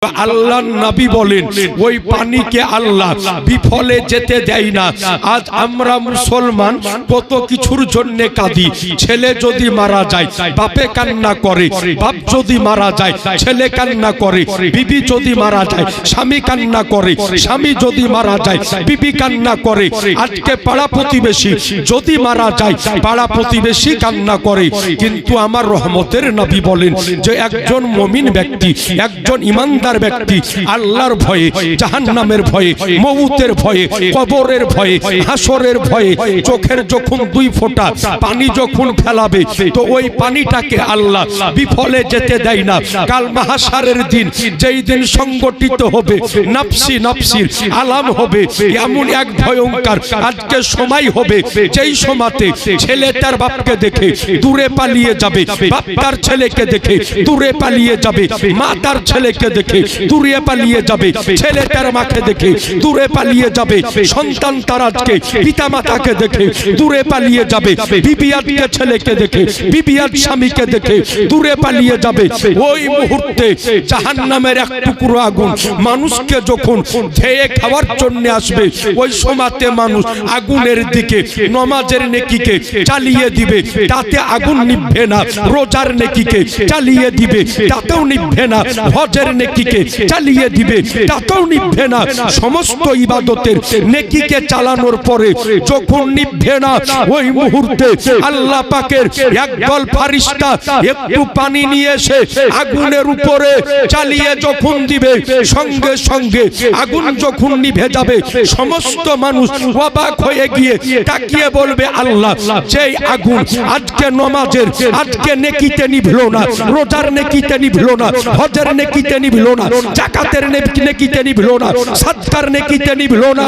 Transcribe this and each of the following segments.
আল্লাহর নবী বলেন ওই পানিকে আল্লাহ বিফলে যেতে দেয় না। আজ আমরা মুসলমান কত কিছুর জন্য কাঁদি। ছেলে যদি মারা যায় বাপে কান্না করে, বাপ যদি মারা যায় ছেলে কান্না করে, বিবি যদি মারা যায় স্বামী কান্না করে, স্বামী যদি মারা যায় বিবি কান্না করে। আজকে পাড়া প্রতিবেশী যদি মারা যায় পাড়া প্রতিবেশী কান্না করে। কিন্তু আমার রহমতের নবী বলেন যে একজন মুমিন ব্যক্তি, একজন ইমানদার ব্যক্তি আল্লাহর ভয়ে, জাহান্নামের ভয়ে, মউতের ভয়ে, কবরের ভয়ে, হাসরের ভয়ে চোখের যখন দুই ফোঁটা পানি যখন ফেলাবে তো ওই পানিটাকে আল্লাহ বিফলে যেতে দেয় না। কাল মাহশারের দিন যেই দিন সংগঠিত হবে নাফসি নাফসির আলাম হবে, এমন এক ভয়ঙ্কর আজকে সময় হবে যেই সময়তে ছেলে তার বাপকে দেখে দূরে পালিয়ে যাবে, বাপ তার ছেলেকে দেখে দূরে পালিয়ে যাবে, মা তার ছেলেকে দেখে দূরে পালিয়ে যাবে, ছেলে তার মাকে দেখে দূরে পালিয়ে যাবে, সন্তান তার আজকে পিতা মাতাকে দেখে দূরে পালিয়ে যাবে, বিবি আজকে ছেলেকে দেখে, বিবি আজ স্বামীকে দেখে দূরে পালিয়ে যাবে। ওই মুহূর্তে জাহান্নামের এক টুকরো আগুন মানুষকে যখন ধেয়ে খাওয়ার জন্য আসবে ওই সময়তে মানুষ আগুনের দিকে নামাজের নেকিকে চালিয়ে দিবে, তাতে আগুন নিভবে না। রোজার নেকিকে চালিয়ে দিবে, তাতেও নিভবে না। হজের নেকিকে চালিয়ে দিবে, তাতেও নিভবে না। সমস্ত ইবাদতের নেকিকে চালানোর পরে যখন নিভবে না ওই মুহূর্তে আল্লাহ পাকের একদল ফেরেশতা একটু পানি নিয়ে এসে আগুনের উপরে চালিয়ে যখন দিবে সঙ্গে সঙ্গে আগুন যখন নিভে যাবে সমস্ত মানুষ অবাক হয়ে গিয়ে তাকিয়ে বলবে আল্লাহ যেই আগুন আজকে নামাজের আজকে নেকিতে নিভলো না, রোজার নেকিতে নিভলো না, হজের নেকিতে নিভলো না, যাকাতের নেকিতে নিভলো না, সাদকার নেকিতে নিভলো না,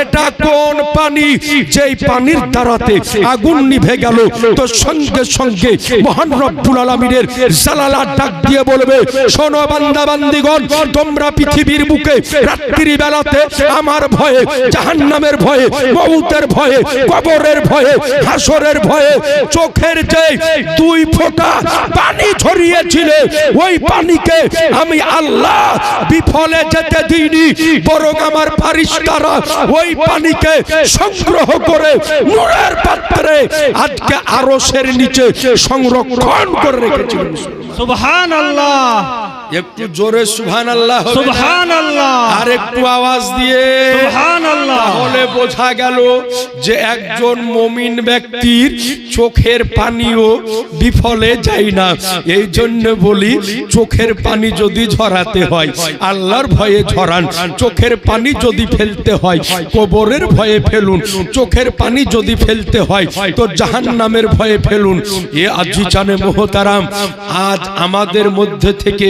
এটা কোন পানি যেই পানির দ্বারাতে আগুন নিভে গেল? তো সঙ্গে সঙ্গে মহান রব্বুল আলামিনের জালালাত ডাক দিয়ে বলবে শোনো বান্দা বান্দিগণ, তোমরা পৃথিবীর বুকে রাত্রি বেলাতে আমার ভয়ে, জাহান্নামের ভয়ে, মউতের ভয়ে, কবরের ভয়ে, হাসরের ভয়ে চোখের যে দুই ফোঁটা পানি ছড়িয়েছিলে ওই পানিকে আমি আল্লাহ বিফলে যেতে দিইনি, বরং আমার ফেরেশতারা ওই পানিকে সংগ্রহ করে নূরের পাত্রে আজকে আরশের নিচে সংরক্ষণ করে রেখেছিলেন। সুবহানাল্লাহ, একটু জোরে সুবহানাল্লাহ, সুবহানাল্লাহ, আর একটু আওয়াজ দিয়ে সুবহানাল্লাহ। তাহলে বোঝা গেল যে একজন মুমিন ব্যক্তির চোখের পানিও বিফলে যায় না। এই জন্য বলি চোখের পানি যদি ঝরাতে হয় আল্লাহর ভয়ে ঝরান, চোখের পানি যদি ফেলতে হয় কবরের ভয়ে ফেলুন, চোখের পানি যদি ফেলতে হয় তো জাহান্নামের ভয়ে ফেলুন। এ আজিজানে মুহতারাম, আজ আমাদের মধ্যে থেকে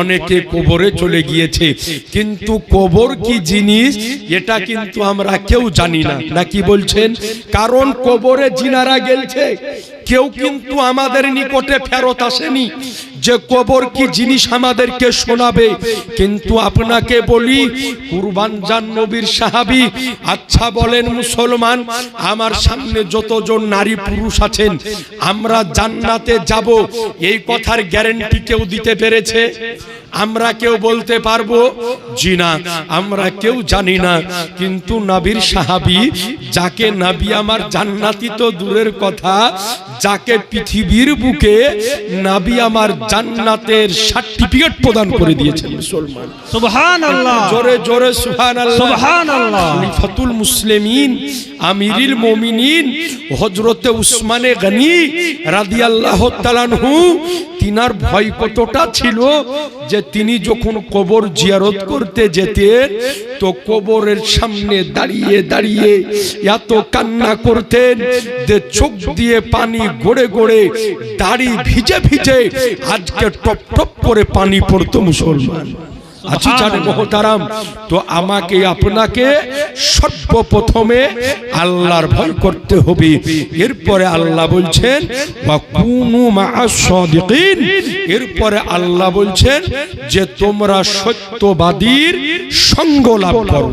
অনেকে কবরে চলে গিয়েছে, কিন্তু কবর কি জিনিস এটা কিন্তু আমরা কেউ জানি না, নাকি বলছেন? কারণ কবরে জিনারা গেলছে, কেউ কিন্তু আমাদের নিকটে ফেরত আসেনি যে কবর কি জিনিস আমাদেরকে শোনাবে। কিন্তু আপনাকে বলি কুরবান জান নবীর সাহাবী, আচ্ছা বলেন মুসলমান, আমার সামনে যতজন নারী পুরুষ আছেন আমরা জান্নাতে যাব এই কথার গ্যারান্টি কেউ দিতে পেরেছে? আমরা কেউ বলতে পারবো? জি না, আমরা কেউ জানি না। কিন্তু নবীর সাহাবী, যাকে নবী আমার জান্নাতি তো দূরের কথা, যাকে পৃথিবীর বুকে নবী আমার জান্নাতের সার্টিফিকেট প্রদান করে দিয়েছেন মুসলমান। সুবহানাল্লাহ, জোরে জোরে সুবহানাল্লাহ, সুবহানাল্লাহ। খলিফাতুল মুসলিমিন আমিরুল মুমিনিন হযরতে উসমানে গনি রাদিয়াল্লাহু তাআলা আনহু, তিনার ভয় কতটা ছিল যে তিনি যখন কবর জিয়ারত করতে যেতেন তো কবরের সামনে দাঁড়িয়ে দাঁড়িয়ে এত কান্না করতেন যে চোখ দিয়ে পানি গড়ে গড়ে, দাড়ি ভিজে ভিজে আজকে টপ টপ করে পানি পড়তো মুসলমান। আচ্ছা জানে মুহতারাম, তো আমাকে আপনাকে সর্বপ্রথমে আল্লাহর ভয় করতে হবে। এরপরে আল্লাহ বলছেন ওয়া কুনু মা'আস সাদিকিন, এরপরে আল্লাহ বলছেন যে তোমরা সত্যবাদীর সঙ্গ লাভ করো।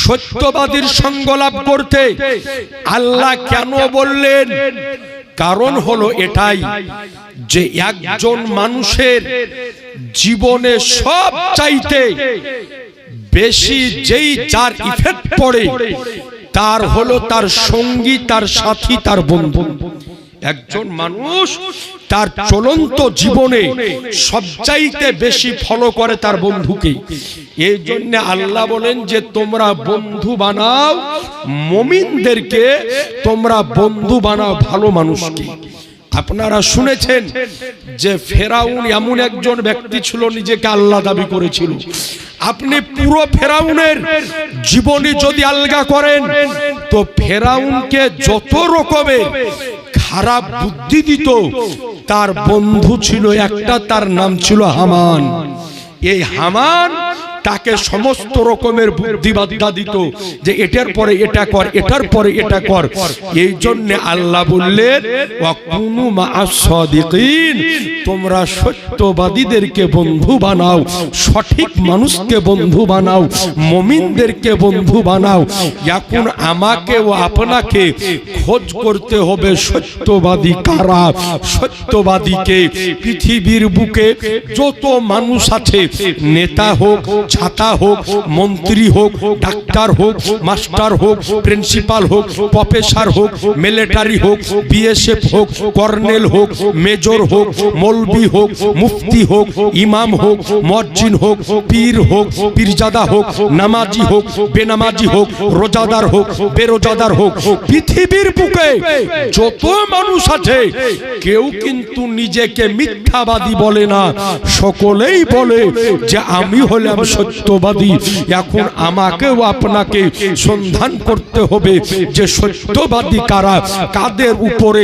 সত্যবাদীর সঙ্গ লাভ করতে আল্লাহ কেন বললেন? কারণ হলো এটাই যে একজন মানুষের জীবনে সব চাইতে বেশি যেই যার ইফেক্ট পড়ে তার হলো তার সঙ্গী, তার সাথী, তার বন্ধু। একজন মানুষ তার চলন্ত জীবনে সবচাইতে বেশি ফলো করে তার বন্ধুকে। এই জন্য আল্লাহ বলেন যে তোমরা বন্ধু বানাও মুমিনদেরকে, তোমরা বন্ধু বানাও ভালো মানুষকে। আপনারা শুনেছেন যে ফেরাউন এমন একজন ব্যক্তি ছিল নিজেকে আল্লাহ দাবি করেছিল। আপনি পুরো ফেরাউনের জীবনী যদি আলগা করেন তো ফেরাউনকে যত রকমের খারাপ বুদ্ধি দিত তার বন্ধু ছিল একটা, তার নাম ছিল হামান। এই হামান তাকে সমস্ত রকমের বুদ্ধিবাদ্যা দিত যে এটার পরে এটা কর, এটার পরে এটা কর। এই জন্য আল্লাহ বললেন ওয়াকুনু মা'আস সাদিকিন, তোমরা সত্যবাদীদেরকে বন্ধু বানাও, সঠিক মানুষকে বন্ধু বানাও, মুমিনদেরকে বন্ধু বানাও। এখন আমাকে ও আপনাকে খোঁজ করতে হবে সত্যবাদী কারা। সত্যবাদীকে পৃথিবীর বুকে যত মানুষ আছে, নেতা হোক, ছাতা হোক, মন্ত্রী হোক, ডাক্তার হোক, মাস্টার হোক, প্রিন্সিপাল হোক, প্রফেসর হোক, মিলিটারি হোক, বিএসএফ হোক, কর্নেল হোক, মেজর হোক, মৌলবি হোক, মুফতি হোক, ইমাম হোক, মুয়াজ্জিন হোক, পীর হোক, পীরজাদা হোক, নামাজি হোক, বেনামাজি হোক, রোজাদার হোক, বেরোজাদার হোক, পৃথিবীর বুকে যত মানুষ আছে কেউ কিন্তু নিজেকে মিথ্যাবাদী বলে না, সকলেই বলে যে আমি হলাম সত্যবাদী। এখন আমাকেও আপনাকে সন্ধান করতে হবে যে সত্যবাদী কারা, কাদের উপরে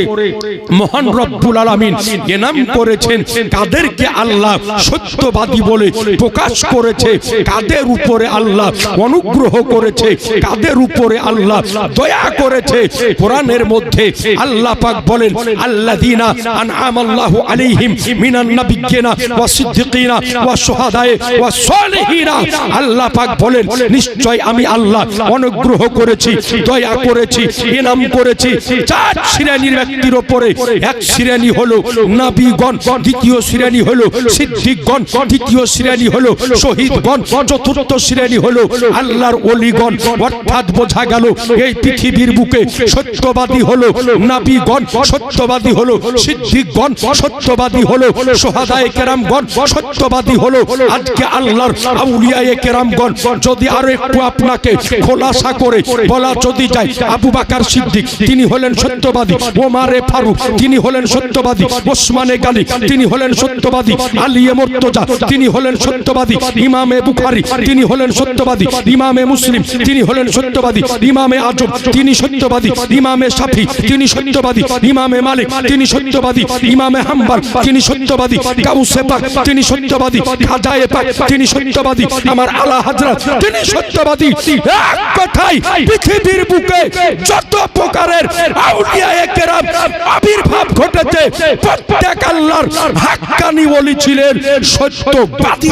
মহান রব্বুল আলামিন এনাম করেছেন, কাদেরকে আল্লাহ সত্যবাদী বলে প্রকাশ করেছে, কাদের উপরে আল্লাহ অনুগ্রহ করেছে, কাদের উপরে আল্লাহ দয়া করেছে। কোরআনের মধ্যে আল্লাহ পাক বলেন আল্লাযীনা আনআমাল্লাহু আলাইহিম মিনান নাবিয়্যিনা ওয়াস সিদ্দিকিনা ওয়াস শুহাদায়ে ওয়াস সালিহিনা। আল্লাহ পাক বলেন নিশ্চয় আমি আল্লাহ অনুগ্রহ করেছি, দয়া করেছি, ইনাম করেছি চার শ্রেণীর ব্যক্তির উপরে। এক শ্রেণী হলো নবীগণ, দ্বিতীয় শ্রেণী হলো সিদ্দিকগণ, তৃতীয় শ্রেণী হলো শহীদগণ, চতুর্থ শ্রেণী হলো আল্লাহর ওলিগণ। অর্থাৎ বোঝা গেল এই পৃথিবীর বুকে সত্যবাদী হলো নবীগণ, সত্যবাদী হলো সিদ্দিকগণ, সত্যবাদী হলো শুহাদায়ে কেরামগণ, সত্যবাদী হলো আজকে আল্লাহর আউলিয়ায়ে কেরামগণ। যদি আরো একটু আপনাকে খোলাসা করে বলা যদি যায়, আবু বকর সিদ্দিক তিনি হলেন সত্যবাদী, ওমরে ফারুক তিনি হলেন সত্যবাদী, ওসমানে গানি তিনি হলেন সত্যবাদী, আলিয়ে মুর্তজা তিনি হলেন সত্যবাদী, ইমামে বুখারী তিনি হলেন সত্যবাদী, ইমামে মুসলিম তিনি হলেন সত্যবাদী, ইমামে আজম তিনি সত্যবাদী, ইমামে শাফি তিনি সত্যবাদী, ইমামে মালিক তিনি সত্যবাদী, ইমামে হাম্বল তিনি সত্যবাদী, গাউসে পাক তিনি সত্যবাদী, খাজায়ে পাক তিনি সত্যবাদী, আমার আলা হযরত তিনি সত্যবাদী। এক কথায় পৃথিবীর বুকে যত প্রকারের আউলিয়ায়ে কেরাম আবির্ভাব ঘটেছে প্রত্যেক আল্লাহর হাক্কানি ওলি ছিলেন সত্যবাদী।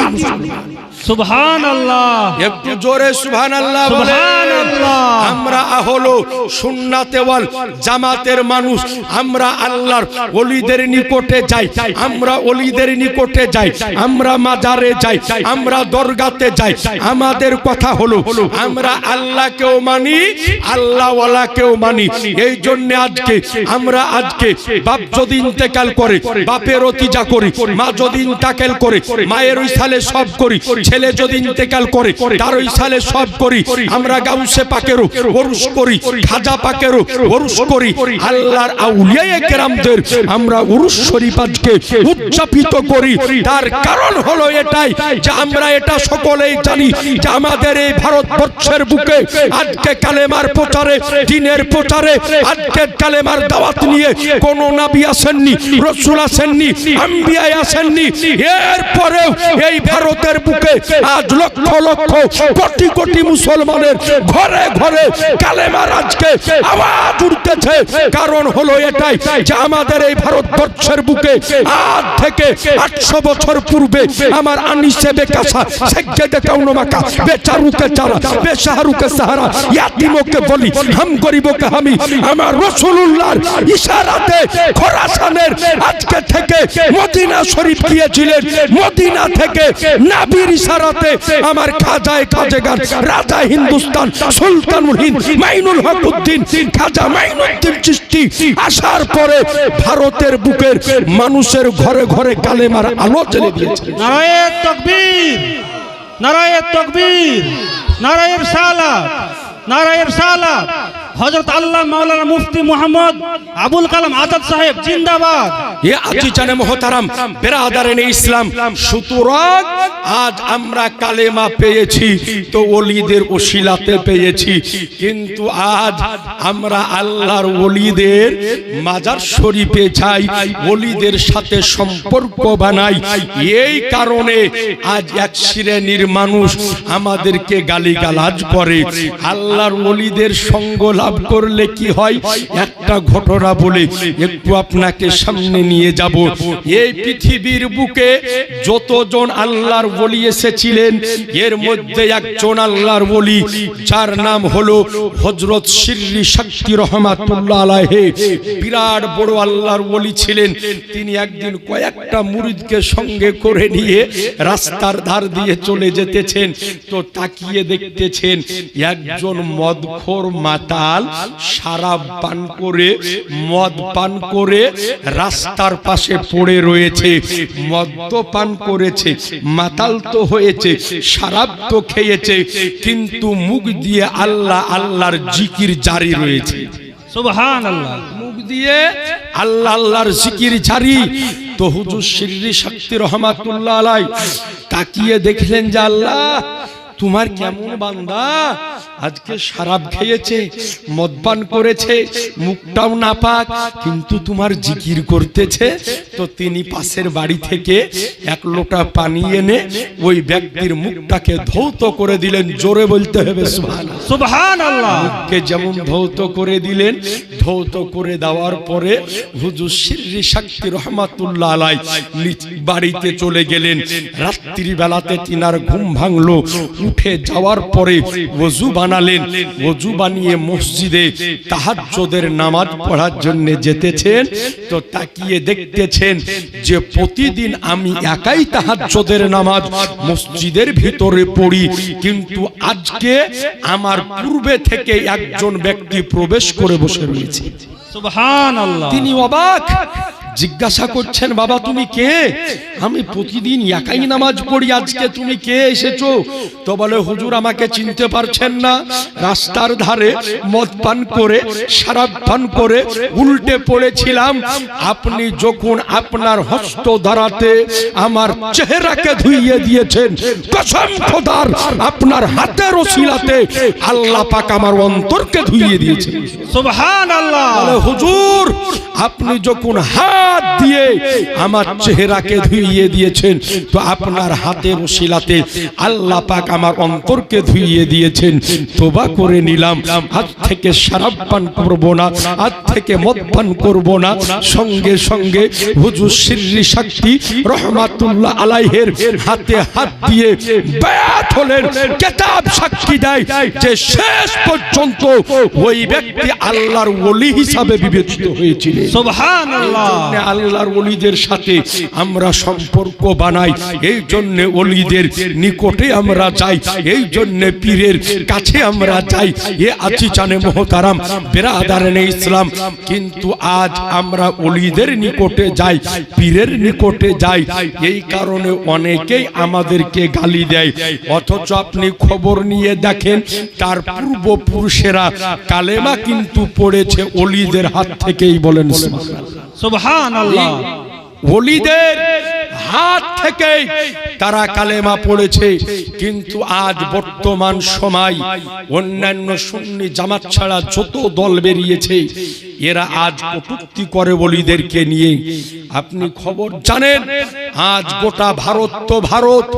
সুবহানাল্লাহ, একটু জোরে সুবহানাল্লাহ বলেন। সুবহানাল্লাহ। আমরা হলো সুন্নাতে ওয়াল জামাতের মানুষ, আমরা আল্লাহর ওলিদের নিকটে যাই, আমরা ওলিদের নিকটে যাই, আমরা মাজারে যাই, আমরা দরগাতে যাই। আমাদের কথা হলো আমরা আল্লাহকেও মানি, আল্লাহ ওয়ালাকেও মানি। এই জন্য আজকে বাপ যদি ইন্তেকাল করে বাপের ওতিজা করি, মা যদি ইন্তেকাল করে মায়ের ওই সালে সব করি, ছেলে যদি ইন্তেকাল করে তার ওই সালে সব করি। আমরা গাউসে পাকেরও ওরস করি, খাজা পাকেরও ওরস করি, আল্লাহর আউলিয়ায়ে কেরামদের আমরা উরুস শরীফ আজকে উদযাপিত করি। তার কারণ হলো এটাই যে আমরা এটা সকলেই জানি যে আমাদের এই ভারতবর্ষের বুকে আজকে কালেমার প্রচারে, দ্বীনের প্রচারে, আজকে কালেমার দাওয়াত নিয়ে কোন নবী আসেননি, রাসূল আসেননি, আম্বিয়া আসেননি। এরপরেও এই ভারতের বুকে আজ লক্ষ লক্ষ কোটি কোটি মুসলমানের ঘরে ঘরে কালেমার আজকে আওয়াজ উঠতেছে। কারণ হলো এটাই যে আমাদের এই ভারতবর্ষের বুকে আজ থেকে 800 বছর পূর্বে আমার আনিসে বেকাসা সেজদে কাউনমাকা বেচারুকে চারা বেশাহরুকে সাহারা ইয়াতিমকে বলি হাম গরিবকে হামি আমার রাসূলুল্লাহর ইশারাতে খোরাসানের আজকে থেকে মদিনা শরীফ গিয়েছিলেন। মদিনা থেকে নবীর ইশারাতে আমার খাজায়ে খাজেগান রাজা হিন্দুস্তান সুলতানুল হিন্দ মাইনুল হক উদ্দিন খাজা মাইনুদ্দিন চিশতি আসার পরে ভারতের বুকের মানুষের ঘরে ঘরে কালেমার আলো জ্বলে দিয়েছে। নারায়ে তাকবীর, নারায়ে তাকবীর, নারায়ে রিসালাত, নারায়ে রিসালাত। হযরত আল্লাহ মাওলানা মুফতি মোহাম্মদ আবুল কালাম আজাদ সাহেব জিন্দাবাদ। এ আজিজানে মুহতারাম বিরাদারানে ইসলাম, সুতরাং আজ আমরা কালেমা পেয়েছি তো ওলিদের ওসিলাতে পেয়েছি, কিন্তু আজ আমরা আল্লাহর ওলিদের মাজার শরীফে যাই, ওলিদের সাথে সম্পর্ক বানাই। এই কারণে আজ এক শ্রেণীর মানুষ আমাদেরকে গালিগালাজ করে। আল্লাহর ওলিদের সঙ্গ লাভ করলে কি হয়, একটা ঘটনা বলে একটু আপনাকে সামনে নিয়ে যাব। এই পৃথিবীর বুকে যতজন আল্লাহর ওলি এসেছিলেন এর মধ্যে একজন আল্লাহর ওলি যার নাম হলো হযরত শিররি শক্তি রহমাতুল্লাহ আলাইহি। বিরাট বড় আল্লাহর ওলি ছিলেন। তিনি একদিন কয়েকটা মুরিদকে সঙ্গে করে নিয়ে রাস্তার ধার দিয়ে চলে যেতেছেন, তো তাকিয়ে দেখতেছেন একজন মদখোর মাতাল শরাব পান করে মদ পান করে রাস্তার পাশে পড়ে রয়েছে। মদ পান করেছে, মাতাল তো হয়েছে, শরাব তো খেয়েছে, কিন্তু মুখ দিয়ে আল্লাহ আল্লাহর জিকির জারি রয়েছে। সুবহানাল্লাহ। মুখ দিয়ে আল্লাহ আল্লাহর জিকির জারি। তো হুজুর শিররি শক্তি রহমাতুল্লাহ আলাইহি তাকিয়ে দেখলেন যে আল্লাহ তোমার কেমন বান্দা, আজকে শরাব খেয়েছে, মদপান করেছে, মুখটাও নাপাক, কিন্তু তোমার জিকির করতেছে। তো তিনি পাশের বাড়ি থেকে এক লোটা পানি এনে ওই ব্যক্তির মুখটাকে ধৌত করে দিলেন। জোরে বলতে হবে সুবহানাল্লাহ। সুবহানাল্লাহ। মুখকে যেমন ধৌত করে দিলেন, ধৌত করে দেওয়ার পরে হুজুর শিররি শক্তি রহমাতুল্লাহ আলাইহি বাড়িতে চলে গেলেন। রাত্রি বেলাতে তিনার ঘুম ভাঙলো। উঠে যাওয়ার পরে ওযু বানালেন। ওযু বানিয়ে মসজিদে তাহাজ্জুদের নামাজ পড়ার জন্য যেতেছেন। তো তাকিয়ে দেখতেছেন যে প্রতিদিন আমি একাই তাহাজ্জুদের নামাজ মসজিদের ভিতরে পড়ি, কিন্তু আজকে আমার পূর্বে থেকে একজন ব্যক্তি প্রবেশ করে বসে রয়েছে। সুবহানাল্লাহ। তিনি অবাক, জিজ্ঞাসা করছেন বাবা তুমি কে? আমি প্রতিদিন একাই নামাজ পড়ি, আজকে তুমি কে এসেছো? তো বলে হুজুর আমাকে চিনতে পারছেন না, রাস্তার ধারে মদ পান করে শরাব পান করে উল্টে পড়েছিলাম, আপনি যখন আপনার হস্ত দ্বারাতে আমার চেহারাকে ধুইয়ে দিয়েছেন, কসম খোদার আপনার হাতের ওসিলাতে আল্লাহ পাক আমার অন্তরকে ধুইয়ে দিয়েছেন। সুবহানাল্লাহ। বলে হুজুর আপনি যখন হাত দিয়ে আমার চেহারাকে ধুইয়ে দিয়েছেন, তো আপনার হাতের ওসিলাতে আল্লাহ পাক আমার অন্তরকে ধুইয়ে দিয়েছেন। তোবা করে নিলাম, আজ থেকে শরাব পান করব না, আজ থেকে মদ পান করব না। সঙ্গে সঙ্গে হুজুর শিররি শক্তি রহমাতুল্লাহ আলাইহির হাতে হাত দিয়ে বায়াত হলেন। কিতাব সাক্ষী দেয় যে শেষ পর্যন্ত ওই ব্যক্তি আল্লাহর ওলি হিসাবে বিবেচিত হয়েছিল। সুবহানাল্লাহ। আল্লাহর ওলিদের সাথে আমরা সম্পর্ক বানাই, এই জন্য ওলিদের নিকটে আমরা যাই, এই জন্য পীরের কাছে আমরা যাই। এ আজিজানে মুহতারাম বিরাদারানে ইসলাম, কিন্তু আজ আমরা ওলিদের নিকটে যাই, পীরের নিকটে যাই, এই কারণে অনেকেই আমাদেরকে গালি দেয়। অথচ আপনি খবর নিয়ে দেখেন তার পূর্বপুরুষেরা কালেমা কিন্তু পড়েছে ওলিদের হাত থেকেই। বলেন সুবহানাল্লাহ। সুবহানাল্লাহ। ওলিদের হাত থেকে তারা কালেমা পড়েছে। কিন্তু আজ বর্তমান সময় অন্যান্য সুন্নি জামাত ছাড়া যত দল বেরিয়েছে এরা আজ কটূক্তি করে বলিদেরকে নিয়ে। আপনি খবর জানেন, আজ গোটা ভারত তো ভারত,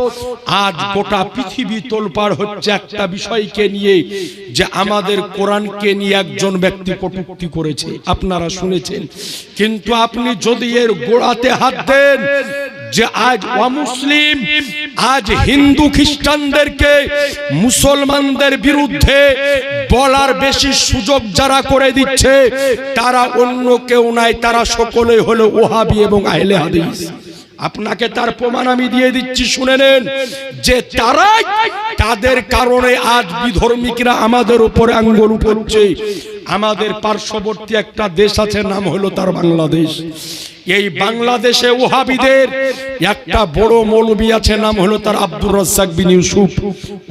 আজ গোটা পৃথিবী তোলপাড় হচ্ছে একটা বিষয়কে নিয়ে, যে আমাদের কোরআনকে নিয়ে একজন ব্যক্তি কটূক্তি করেছে, আপনারা শুনেছেন। কিন্তু আপনি যদি এর গোড়াতে হাত দেন, যে আজ অমুসলিম, আজ হিন্দু খ্রিস্টানদেরকে মুসলমানদের বিরুদ্ধে বলার বেশি সুযোগ যারা করে দিচ্ছে তারা অন্য কেউ নাই, তারা সকলে হলো ওহাবি এবং আহলে হাদিস। আপনাকে তার প্রমাণ আমি দিয়ে দিচ্ছি, শুনে নেন, যে তারাই, তাদের কারণে আজ বিধর্মীরা আমাদের উপরে আঙ্গুল উঠাচ্ছে। আমাদের পার্শ্ববর্তী একটা দেশ আছে, নাম হলো তার বাংলাদেশ। এই বাংলাদেশে ওহাবিদের একটা বড় মৌলবী আছে, নাম হলো তার আব্দুর রাজ্জাক বিন ইউসুফ।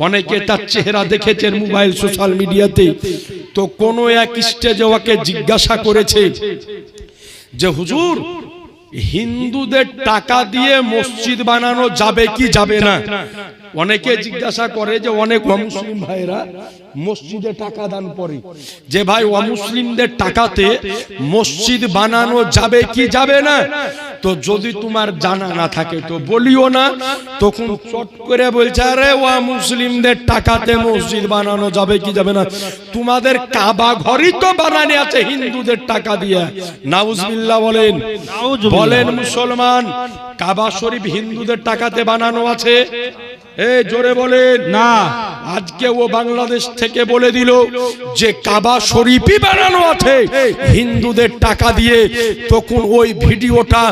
অনেকে তার চেহারা দেখেছেন মোবাইল সোশ্যাল মিডিয়াতে। তো কোন এক স্টেজে ওকে জিজ্ঞাসা করেছে যে হুজুর, হিন্দুদের টাকা দিয়ে মসজিদ বানানো যাবে কি যাবে না? অনেকে জিজ্ঞাসা করে যে অনেক অমুসলিম ভাইরা মসজিদে টাকা দান করে, যে ভাই অমুসলিমদের টাকাতে মসজিদ বানানো যাবে কি যাবে না? তো যদি তোমার জানা না থাকে তো বলিও না। তখন চট করে বলছে, আরে অমুসলিমদের টাকাতে মসজিদ বানানো যাবে কি যাবে না? তোমাদের কাবা ঘরই তো বানানো আছে হিন্দুদের টাকা দিয়ে। নাউজুবিল্লাহ বলেন, বলেন মুসলমান, কাবা শরীফ হিন্দুদের টাকাতে বানানো আছে? জোরে বলেন না। আজকে ও বাংলাদেশ থেকে বলে দিল যে কাবা শরীফই বানানো আছে হিন্দুদের টাকা দিয়ে। তখন ওই ভিডিওটা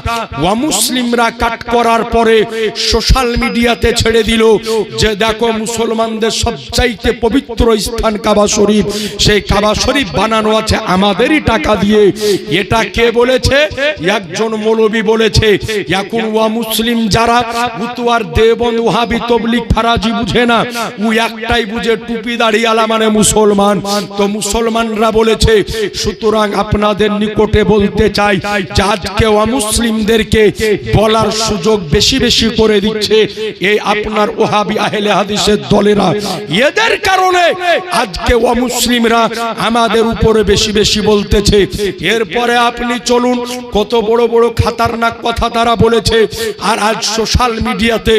অমুসলিমরা কাট করার পরে সোশ্যাল মিডিয়াতে ছেড়ে দিল যে দেখো, মুসলমানদের সবচাইতে পবিত্র স্থান কাবা শরীফ, সেই কাবা শরীফ বানানো আছে আমাদেরই টাকা দিয়ে। এটা কে বলেছে? একজন মৌলবী বলেছে। এখন অমুসলিম যারা উতুয়ার দেওবন্দ ওহাবি তবলিগ ফারাজি বুঝে না, ও একটাই বুঝে টুপি দাড়িওয়ালা মানে মুসলমান। তো মুসলমানরা বলেছে, সুতরাং আপনাদের নিকটে বলতে চাই যে আজকে অমুসলিমদেরকে বলার সুযোগ বেশি বেশি করে দিচ্ছে এই আপনার ওহাবি আহলে হাদিসের দলেরা। এদের কারণে আজকে অমুসলিমরা আমাদের উপরে বেশি বেশি বলতেছে। এরপরে আপনি চলুন, কত বড় বড় খাতারনাক কথা তারা বলেছে। আর আজ সোশ্যাল মিডিয়াতে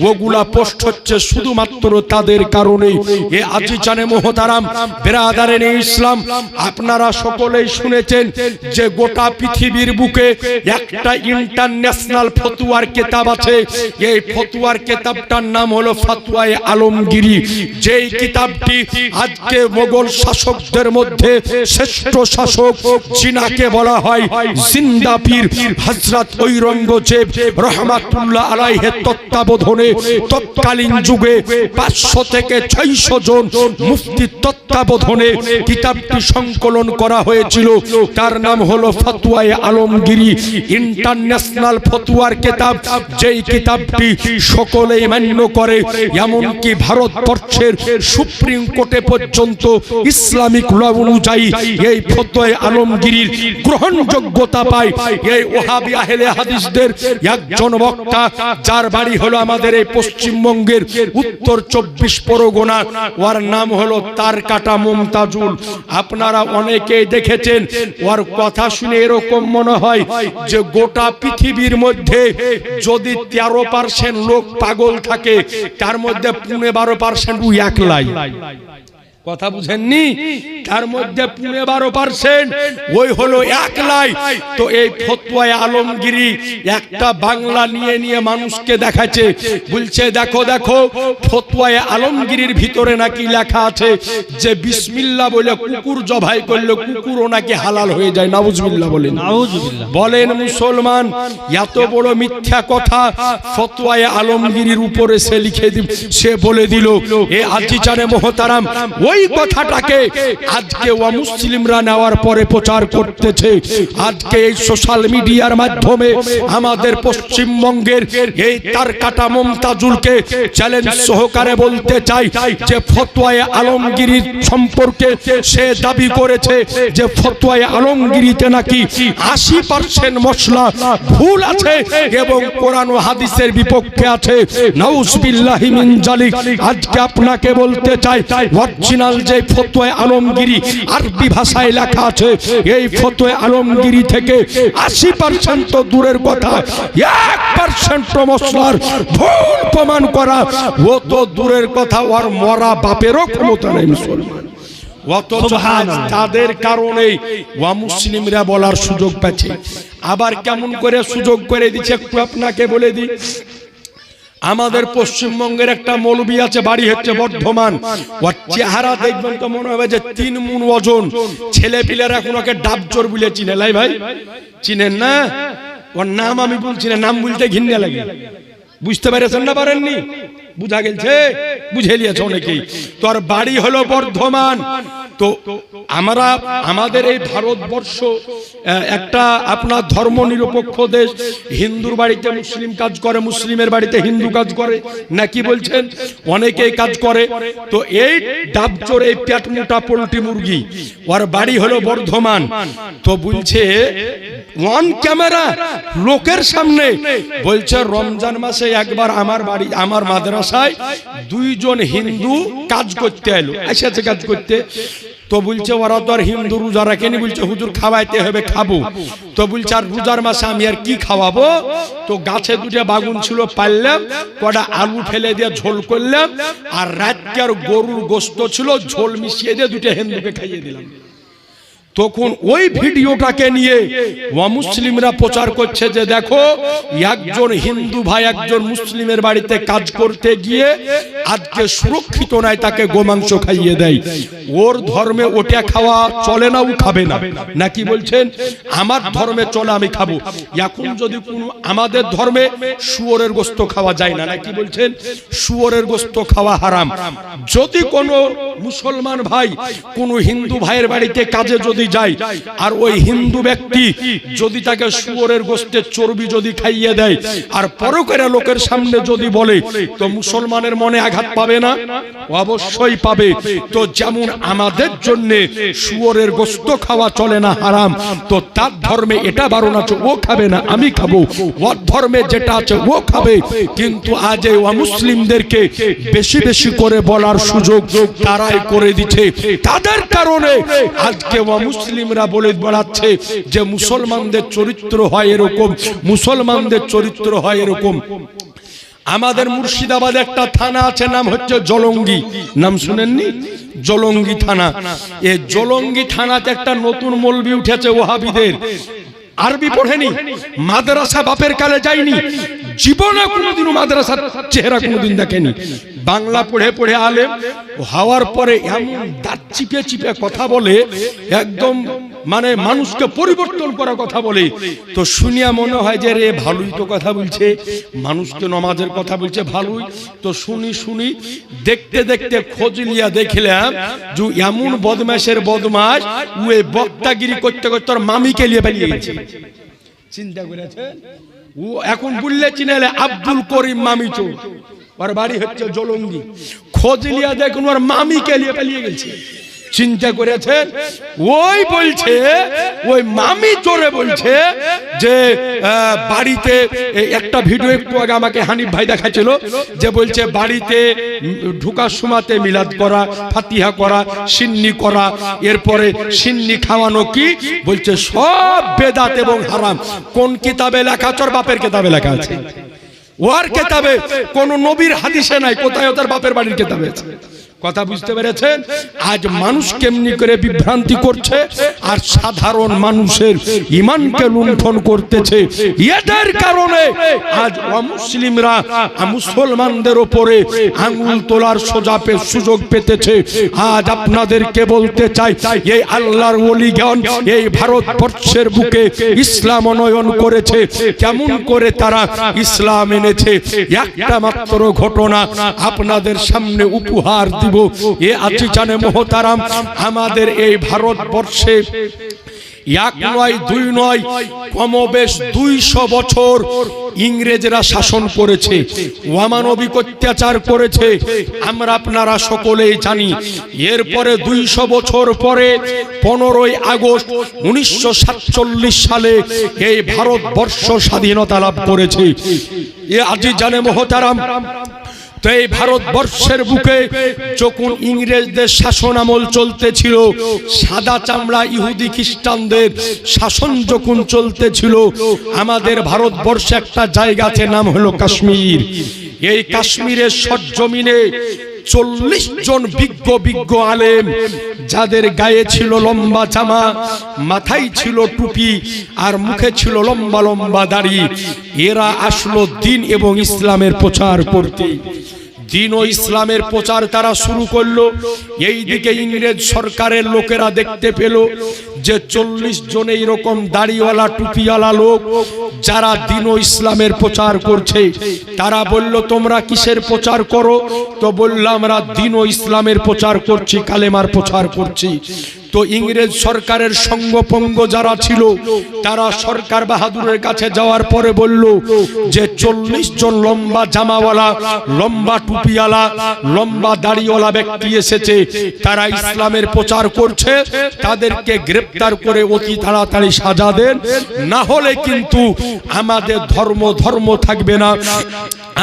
ওগুলা পোস্ট হচ্ছে শুধুমাত্র তাদের কারণে। এ আজিজানে মোহতারাম বেরাদারেনে ইসলাম, আপনারা সকলেই শুনেছেন যে গোটা পৃথিবীর বুকে একটা ইন্টারন্যাশনাল ফতোয়ার কিতাব আছে। এই ফতোয়ার কিতাবটার নাম হলো ফতোয়ায়ে আলমগীরি। যেই কিতাবটি আজকে মোগল শাসকদের মধ্যে শ্রেষ্ঠ শাসক জিনাকে বলা হয় জিন্দা পীর হযরত ঔরঙ্গজেব রহমাতুল্লাহ আলাইহির তত্ত্বাবধানে তৎকালীন যুগে 500 থেকে 600 জন মুফতির তত্ত্বাবধানে কিতাবটি সংকলন করা হয়েছিল। তার নাম হলো ফতোয়ায়ে আলমগীরি, ইন্টারন্যাশনাল ফতোয়ার কিতাব। যেই কিতাবটি সকলেই মান্য করে, এমনকি ভারতবর্ষের সুপ্রিম কোর্টে পর্যন্ত ইসলামিক ল অনুযায়ী এই ফতোয়ায়ে আলমগীরির গ্রহণযোগ্যতা পায়। এই ওহাবি আহলে হাদিসদের একজন বক্তা, যার বাড়ি হলো আমাদের এই পশ্চিমবঙ্গের উত্তর 24 পরগনা, ওর নাম হলো তারকাটা মুমতাজুল। আপনারা অনেকেই দেখেছেন, ওর কথা শুনে এরকম মনে হয় যে গোটা পৃথিবীর মধ্যে যদি 13% লোক পাগল থাকে, তার মধ্যে 12% ও একলাই। কথা বুঝেননি? তার মধ্যে 12% ওই হলো একলাই। তো এই ফতোয়ায়ে আলমগীরি একটা বাংলা নিয়ে নিয়ে মানুষকে দেখাচ্ছে, বলছে দেখো দেখো ফতোয়ায়ে আলমগীরির ভিতরে নাকি লেখা আছে যে বিসমিল্লাহ বলে কুকুর জবাই করলে কুকুরও নাকি হালাল হয়ে যায়। নাউজুবিল্লাহ বলেন। নাউজুবিল্লাহ বলেন মুসলমান, এত বড় মিথ্যা কথা ফতোয়ায়ে আলমগীরির উপরে সে লিখে সে বলে দিল। এ আজিজানে মোহতারাম, ওই কথাটাকে আজকে অমুসলিমরা নেওয়ার পরে প্রচার করতেছে। আজকে এই সোশ্যাল মিডিয়ার মাধ্যমে আমাদের পশ্চিমবঙ্গের এই তার কাটা মমতাজুলকে চ্যালেঞ্জ সহকারে বলতে চাই যে ফতোয়ায়ে আলমগীরির সম্পর্কে সে দাবি করেছে যে ফতোয়ায়ে আলমগীরিতে নাকি 80% মশলা ভুল আছে এবং কোরআন ও হাদিসের বিপক্ষে আছে। নাউজুবিল্লাহি মিন জালিক। আজকে আপনাকে বলতে চাই অরিজিনাল যে ফতোয়ায়ে আলমগীরি আরবি ভাষায় লেখা আছে, এই ফতোয়ায়ে আলমগীরি থেকে 80% তো দূরের কথা, 1% মশলার ভুল প্রমাণ করা ও তো দূরের কথা, ওর মরা বাপেরও ক্ষমতা নেই মুসলমান। অথচ তাদের কারণেই মুসলিমরা বলার সুযোগ পাচ্ছে। আবার কেমন করে সুযোগ করে দিচ্ছে একটু আপনাকে বলে দিই। আমাদের পশ্চিমবঙ্গের একটা মৌলবি আছে, বাড়ি হচ্ছে বর্ধমান। ওর চেহারা দেখবেন তো মনে হবে যে 3 মুন ওজন। ছেলে পিলের এখন ওকে ডাবচোর বলে চিনে। লাই ভাই চিনেন না? ওর নাম আমি বলছি না, নাম বলতে ঘৃণা লাগে। বুঝতে পেরেছেন না পারেননি? বুঝা গেছে, বুঝে নিয়েছে অনেকেই। তোর বাড়ি হলো বর্ধমান। তো আমরা আমাদের এই ভারতবর্ষ একটা আপনার ধর্মনিরপেক্ষ দেশ। হিন্দুর বাড়িতে মুসলিম কাজ করে, মুসলিমের বাড়িতে হিন্দু কাজ করে, নাকি বলছেন? অনেকেই কাজ করে। তো এই ডাবচোর, এই পেট মোটা পোল্ট্রি মুরগি, ওর বাড়ি হলো বর্ধমান। তো বলছে অন ক্যামেরা লোকের সামনে বলছে রমজান মাসে একবার আমার বাড়ি, আমার মাদ্রাসায় 2 জন হিন্দু কাজ করতে এলো, এসেছে কাজ করতে। তো বলছে ওরা তো আর হিন্দু রোজা রাখেনি, বলছে হুজুর খাওয়াইতে হবে, খাবো। তো বলছে আর রোজার মাসে আমি আর কি খাওয়াবো? তো গাছে 2টা বাগুন ছিল, পারলাম, কটা আলু ফেলে দিয়ে ঝোল করলাম, আর রাতকার গরুর গোশত ছিল, ঝোল মিশিয়ে দিয়ে 2টা হিন্দুকে খাইয়ে দিলাম। তখন ওই ভিডিওটাকে নিয়ে মুসলিমরা প্রচার করছে যে দেখো একজন হিন্দু ভাই একজন মুসলিমের বাড়িতে কাজ করতে গিয়ে আজকে সুরক্ষিত নাই, তাকে গোমাংস খাইয়ে দেয়। ওর ধর্মে ওটা খাওয়া চলে না, ও খাবে না, নাকি বলছেন? আমার ধর্মে চলে, আমি খাবো। এখন যদি কোনো আমাদের ধর্মে শুয়োরের গোশত খাওয়া যায় না, নাকি বলছেন? শুয়োরের গোশত খাওয়া হারাম। যদি কোনো মুসলমান ভাই কোনো হিন্দু ভাইয়ের বাড়িতে কাজে যদি যায় আর ওই হিন্দু ব্যক্তি যদি তাকে শুয়োরের গোশতের চর্বি যদি খাইয়ে দেয় আর পরকারে লোকের সামনে যদি বলে, তো মুসলমানের মনে আঘাত পাবে না? অবশ্যই পাবে। তো যেমন আমাদের জন্য শুয়োরের গোশত খাওয়া চলে না, হারাম, তো তার ধর্মে এটা বারণ আছে, ও খাবে না, আমি খাবো। ওর ধর্মে যেটা আছে ও খাবে। কিন্তু আজ এই অমুসলিমদেরকে বেশি বেশি করে বলার সুযোগ তারাই করে দিচ্ছে। তাদের কারণে আজকে মুসলিমরা বলে বেড়াচ্ছে যে মুসলমানদের চরিত্র হয় এরকম, মুসলমানদের চরিত্র হয় এরকম। আমাদের মুর্শিদাবাদে একটা থানা আছে, নাম হচ্ছে জলঙ্গি। নাম শুনেননি? জলঙ্গি থানা। এই জলঙ্গি থানাতে একটা নতুন মৌলবি উঠেছে ওহাবিদের। আরবি পড়েনি, মাদ্রাসা বাপের কালে যায়নি, জীবনে কোনোদিনও মাদ্রাসার চেহারা কোনোদিন দেখেনি। বাংলা পড়ে পড়ে আলেম হওয়ার পরে এমন দাঁত চিপে চিপে কথা বলে, একদম মানে মানুষকে পরিবর্তন করার কথা বলে। তো শুনিয়া মনে হয় যে রে ভালোই তো কথা বলছে, মানুষকে নমাজের কথা বলছে ভালোই। তো শুনি শুনি দেখতে দেখতে খোঁজ লিয়া দেখলাম যে এমন বদমাশের বদমাশ, ওই বক্তাগিরি করতে করতে ওর মামিকে নিয়ে পালিয়ে গেছে। চিন্তা করেছে? ও এখন বললে চিনালে আব্দুল করিম মামি চোর, ওর বাড়ি হচ্ছে জলঙ্গি। খোঁজ লিয়া দেখুন ওর মামিকে নিয়ে পালিয়ে গেছে। চিন্তা করেছেন? ওই বলছে, ওই মামি চোরে বলছে যে বাড়িতে একটা ভিডিও একটু আগে আমাকে হানিফ ভাই দেখাচ্ছিল, যে বলছে বাড়িতে ঢুকার সময়তে মিলাদ করা, ফাতিহা করা, সিন্নি করা, এরপরে সিন্নি খাওয়ানো কি বলছে সব বেদাত এবং হারাম। কোন কিতাবে লেখা? তোর বাপের কিতাবে লেখা আছে। ওর কিতাবে কোন নবীর হাদিসে নাই, কোথায় তার বাপের বাড়ির কিতাবে আছে। কথা বুঝতে পেরেছেন? আজ মানুষ কেমনি করে বিভ্রান্তি করছে আর সাধারণ মানুষের ঈমানকে লুণ্ঠন করতেছে। এদের কারণে আজ অমুসলিমরা মুসলমানদের উপরে আঙ্গুল তোলার সুযোগ পেতেছে। আজ আপনাদেরকে বলতে চাই, এই আল্লাহর ওলিগণ এই ভারতবর্ষের বুকে ইসলাম অনয়ন করেছে। কেমন করে তারা ইসলাম এনেছে একটা মাত্র ঘটনা আপনাদের সামনে উপহার দিব। এ আজি জানে মোহতারাম, আমাদের এই ভারতবর্ষে এক নয় দুই নয় কমবেশ 200 বছর ইংরেজরা শাসন করেছে, অমানবিক অত্যাচার করেছে, আমরা আপনারা সকলেই জানি। এরপরে 200 বছর পরে 15ই আগস্ট 1947 সালে এই ভারতবর্ষ স্বাধীনতা লাভ করেছে। এ আজি জানে মোহতারাম, তো এই ভারতবর্ষের বুকে যখন ইংরেজদের শাসন আমল চলতেছিল, সাদা চামড়া ইহুদি খ্রিস্টানদের শাসন যখন চলতেছিল, আমাদের ভারতবর্ষে একটা জায়গা আছে, নাম হলো কাশ্মীর। এই কাশ্মীরের সরজমিনে 40 জন বিজ্ঞ আলেম, যাদের গায়ে ছিল লম্বা জামা, মাথায় ছিল টুপি, আর মুখে ছিল লম্বা লম্বা দাড়ি, এরা আসলো দ্বীন এবং ইসলামের প্রচার করতে। দ্বীন ও ইসলামের প্রচার তারা শুরু করলো। এইদিকে ইংরেজ সরকারের লোকেরা দেখতে পেল যে 40 জন এইরকম দাড়িওয়ালা টুপিওয়ালা লোক যারা দ্বীন ও ইসলামের প্রচার করছে, তারা বলল তোমরা কিসের প্রচার করো? তো বললাম আমরা দ্বীন ও ইসলামের প্রচার করছি, কালেমার প্রচার করছি। তো ইংরেজ সরকারের সঙ্গপঙ্গ যারা ছিল, তারা সরকার বাহাদুরের কাছে যাওয়ার পরে বলল যে 40 জন লম্বা জামাওয়ালা, লম্বা টুপিওয়ালা, লম্বা দাড়িওয়ালা ব্যক্তি এসেছে, তারা ইসলামের প্রচার করছে, তাদেরকে গ্রেপ্তার করে অতি তাড়াতাড়ি সাজা দেন, না হলে কিন্তু আমাদের ধর্ম থাকবে না,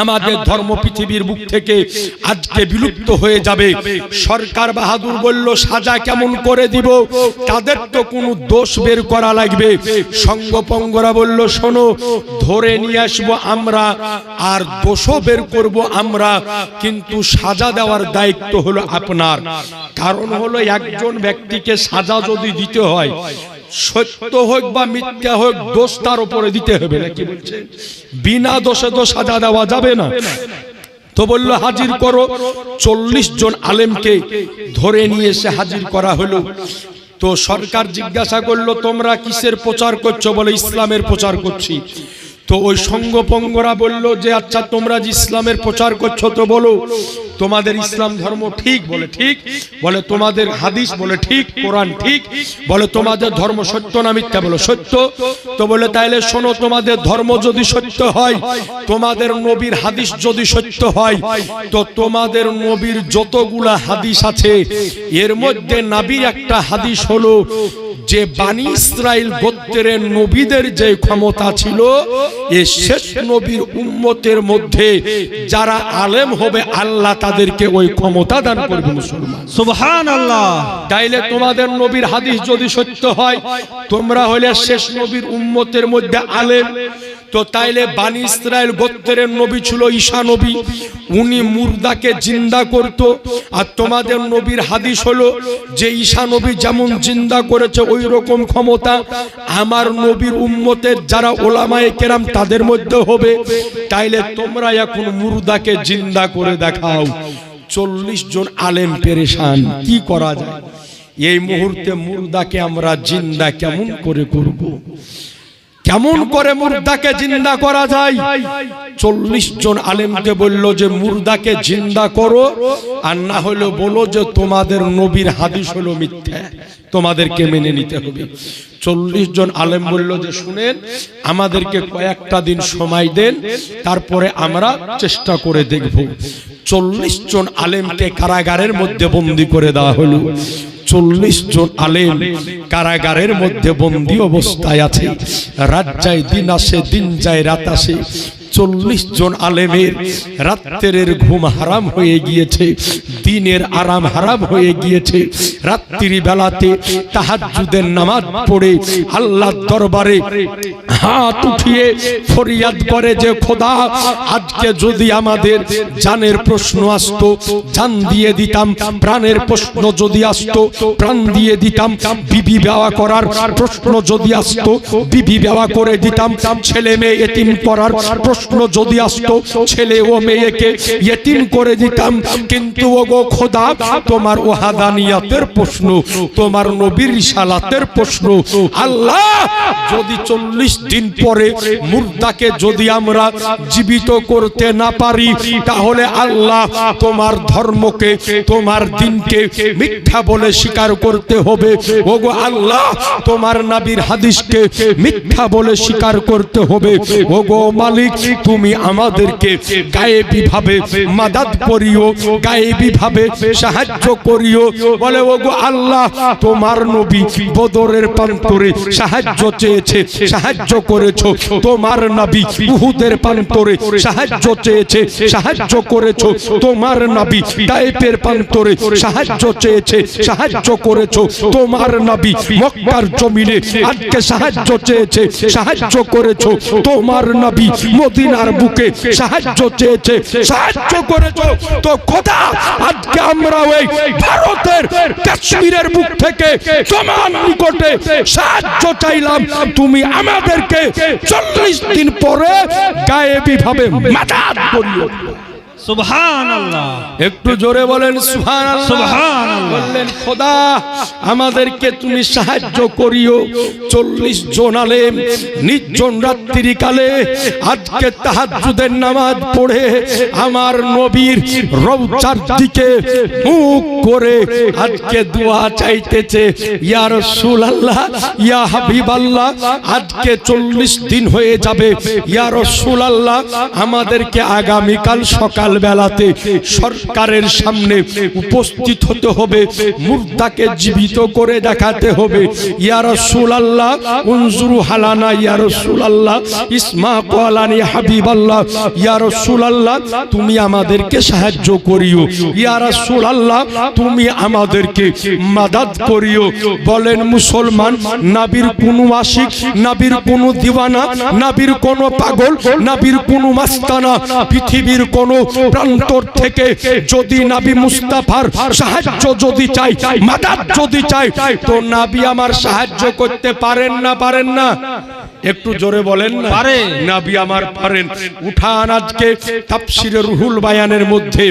আমাদের ধর্ম পৃথিবীর বুক থেকে আজকে বিলুপ্ত হয়ে যাবে। সরকার বাহাদুর বলল সাজা কেমন করে দিব, তাদের তো কোনো দোষ বের করা লাগবে। সঙ্গপঙ্গরা বলল শোনো, ধরে নিয়ে আসবো আমরা, আর দোষও বের করব আমরা, কিন্তু সাজা দেওয়ার দায়িত্ব হলো আপনার। কারণ হলো একজন ব্যক্তিকে সাজা যদি দিতে হয়, সত্য হোক বা মিথ্যা হোক, দোষ তার উপরে দিতে হবে, নাকি বলছে? বিনা দোষে তো সাজা দেওয়া যাবে না। তো বলল হাজির করো। 40 জন আলেমকে ধরে নিয়ে এসে হাজির করা হলো। তো সরকার জিজ্ঞাসা করলো তোমরা কিসের প্রচার করছো? বলে ইসলামের প্রচার করছি। তো ওই সঙ্গপঙ্গরা বলল যে আচ্ছা তোমরা যে ইসলামের প্রচার করছো, তো বলো তোমাদের ইসলাম ধর্ম ঠিক? বলে ঠিক। বলে তোমাদের হাদিস? বলে ঠিক। কোরআন ঠিক। বলে তোমাদের ধর্ম সত্য না মিথ্যা? বলে সত্য। তো বলে তাইলে শোনো, তোমাদের ধর্ম যদি সত্য হয়, তোমাদের নবীর হাদিস যদি সত্য হয়, তো তোমাদের নবীর যতগুলা হাদিস আছে এর মধ্যে নবীর একটা হাদিস হলো যে বানি ইসরাইল গোত্রের নবীদের যে ক্ষমতা ছিল, এই শেষ নবীর উম্মতের মধ্যে যারা আলেম হবে আল্লাহ তাদেরকে ওই ক্ষমতা দান করবে। মুসলমান সুবহানাল্লাহ। তাইলে তোমাদের নবীর হাদিস যদি সত্য হয়, তোমরা হলে শেষ নবীর উম্মতের মধ্যে আলেম। তো তাইলে বানি ইসরাইল গোত্রের নবী ছিল ঈসা নবী, উনি মুর্দাকে জিন্দা করত। আর তোমাদের নবীর হাদিস হলো যে ঈসা নবী যেমন জিন্দা করেছে ওই রকম ক্ষমতা আমার নবীর উম্মতের যারা ওলামায়ে কেরাম তাদের মধ্যে হবে। তাইলে তোমরা এখন মুর্দাকে জিন্দা করে দেখাও। 40 জন আলেম পেরেশান, কি করা যায়? এই মুহূর্তে মুর্দাকে আমরা জিন্দা কেমন করে করব? কেমন করে মুর্দাকে জিন্দা করা যায়? 40 জন আলেমকে বলল যে মুর্দাকে জিন্দা করো, আর না হলে বলো যে তোমাদের নবীর হাদিস হলো মিথ্যা, তোমাদেরকে মেনে নিতে হবে। 40 জন আলেম বলল যে শুনেন, আমাদেরকে কয়েকটা দিন সময় দেন, তারপরে আমরা চেষ্টা করে দেখব। 40 জন আলেমকে কারাগারের মধ্যে বন্দী করে দেওয়া হলো। 40 জন আলেম কারাগারের মধ্যে বন্দী অবস্থায় আছে। রাত যায় দিন আসে, দিন যায় রাত আসে। 40 জন আলেমের রাত্রের ঘুম হারাম হয়ে গিয়েছে, দিনের আরাম হারাম হয়ে গিয়েছে। রাত্রি বেলাতে তাহাজ্জুদের নামাজ পড়ে আল্লাহর দরবারে হাত উঠিয়ে ফরিয়াদ করে যে খোদা, আজকে যদি আমাদের জানের প্রশ্ন আসতো জান দিয়ে দিতাম, প্রাণের প্রশ্ন যদি আসতো প্রাণ দিয়ে দিতাম, বিবি বিবাহ করার প্রশ্ন যদি আসতো বিবি বিবাহ করে দিতাম, ছেলে মেয়ে এতিম করার প্রশ্ন প্রশ্ন যদি আসতো ছেলে ও মেয়েকে ইয়েতিম করে দিতাম, কিন্তু ওগো খোদা তোমার ওয়াহাদানিয়াতের প্রশ্ন, তোমার নবীর রিসালাতের প্রশ্ন। আল্লাহ যদি 40 দিন পরে মুর্দাকে যদি আমরা জীবিত করতে না পারি, তাহলে আল্লাহ তোমার ধর্মকে, তোমার দিনকে মিথ্যা বলে স্বীকার করতে হবে। ওগো আল্লাহ তোমার নবীর হাদিসকে মিথ্যা বলে স্বীকার করতে হবে। ওগো মালিক তুমি আমাদেরকে গায়েবী ভাবে মাদাদ করিও, গায়েবী ভাবে সাহায্য করিও। বলে ওগো আল্লাহ তোমার নবী বদরের প্রান্তরে সাহায্য চেয়েছে, সাহায্য করেছো। তোমার নবী উহুদের প্রান্তরে সাহায্য চেয়েছে, সাহায্য করেছো। তোমার নবী তায়েফের প্রান্তরে সাহায্য চেয়েছে, সাহায্য করেছো। তোমার নবী মক্কার জমিনে আজকে সাহায্য চেয়েছে, সাহায্য করেছো। তোমার নবী মদিনার বুকে সাহায্য চেয়েছে, সাহায্য করেছো। তো খোদা আজকে আমরা ওই ভারতের কাশ্মীরের বুক থেকে তোমার নিকটে সাহায্য চাইলাম, তুমি আমাদেরকে 40 দিন পরে গায়েবী ভাবে মাদাদ করিও। সুবহানাল্লাহ, একটু জোরে বলেন সুবহানাল্লাহ। সুবহানাল্লাহ। বললেন খোদা আমাদেরকে তুমি সাহায্য করিও। 40 জন আলেম নির্জন রাত্রি কালে আজকে তাহাজ্জুদের নামাজ পড়ে আমার নবীর রওজার দিকে মুখ করে আজকে দোয়া চাইতেছে, ইয়া রাসূলুল্লাহ, ইয়া হাবিবাল্লাহ, আজকে 40 দিন হয়ে যাবে। ইয়া রাসূলুল্লাহ আমাদেরকে আগামীকাল সকাল বেলাতে সরকারের সামনে উপস্থিত হতে হবে, মুর্দাকে জীবিত করে দেখাতে হবে। ইয়া রাসূলুল্লাহ উনজুরু হালানা, ইয়া রাসূলুল্লাহ ইসমা কওয়ালানি হাবিবাল্লাহ, ইয়া রাসূলুল্লাহ তুমি আমাদেরকে সাহায্য করিও, ইয়া রাসূলুল্লাহ তুমি আমাদেরকে মাদাদ করিও। বলেন মুসলমান, নবীর কোন আশিক, নবীর কোন দিওয়ানা, নবীর কোন পাগল, নবীর কোন মাস্তানা পৃথিবীর কোন প্রান্তর থেকে যদি নবী মুস্তাফার সাহায্য যদি চাই, মাদাদ যদি চাই, তো নবী আমার সাহায্য করতে পারেন না? পারেন না? একটু জোরে বলেন না। পারে। নবী আমার পারেন। উঠান আজকে তাফসীরে রুহুল বায়ানের মধ্যে